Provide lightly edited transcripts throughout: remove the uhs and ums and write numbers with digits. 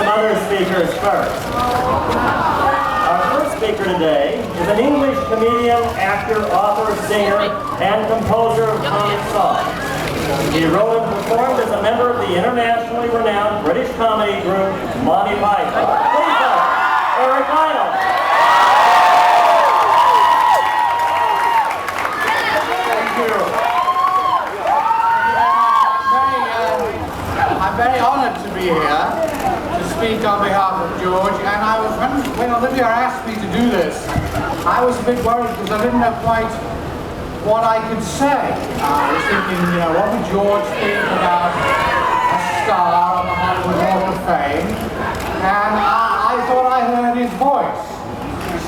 some other speakers first. Our first speaker today is an English comedian, actor, author, singer, and composer of comic songs. He wrote and performed as a member of the internationally renowned British comedy group Monty Python. Please welcome Eric Idle. I'm very honoured to be here to speak on behalf of George, and when Olivia asked me to do this, I was a bit worried because I didn't know quite what I could say. I was thinking, what would George think about a star on the Hollywood Walk of Fame? And I thought I heard his voice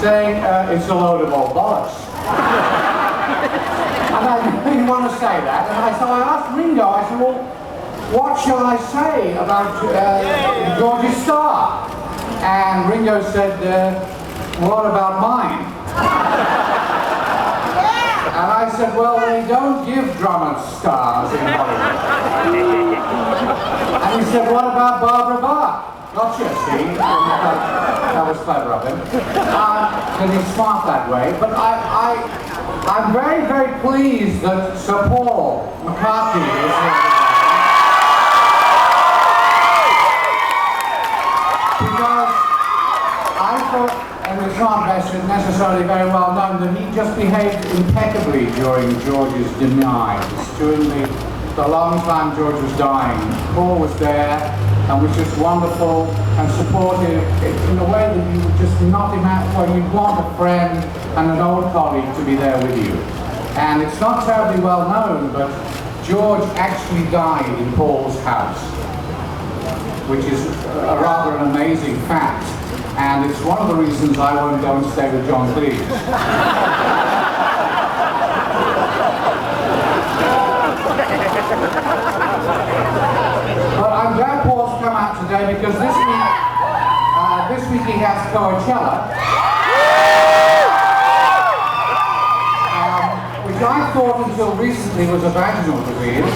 saying, it's a load of old bollocks. And I didn't want to say that, and so I asked Ringo, I said, well, what shall I say about George's star? And Ringo said, what about mine? And I said, well, they don't give drummers stars in Hollywood. And he said, what about Barbara Bach? Gotcha, see? That was clever of him. Because he's smart that way. But I'm very, very pleased that Sir Paul McCartney is here. Because I thought, and it's not necessarily very well known, that he just behaved impeccably during George's demise. During the long time George was dying, Paul was there and was just wonderful and supportive in a way that you would just not imagine, well, you'd want a friend and an old colleague to be there with you. And it's not terribly well known, but George actually died in Paul's house, which is a rather an amazing fact, and it's one of the reasons I won't go and stay with John Cleese. But I'm glad Paul's come out today because this week he has Coachella, which I thought until recently was a vaginal disease.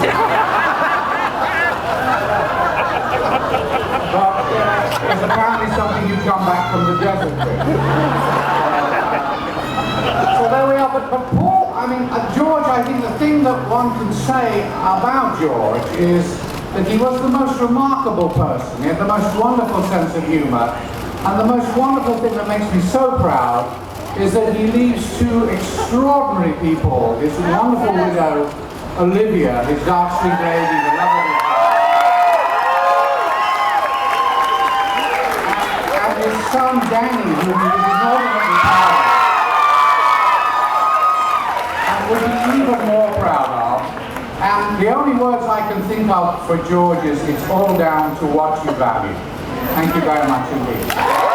But it's apparently something you come back from the desert with. So there we are, but Paul, George, I think the thing that one can say about George is that he was the most remarkable person. He had the most wonderful sense of humour, and the most wonderful thing that makes me so proud is that he leaves two extraordinary people, his wonderful widow, Olivia, his dark-skinned lady, the lovely son Danny, who he was inordinately proud of, and would be even more proud of. And the only words I can think of for George is, it's all down to what you value. Thank you very much indeed.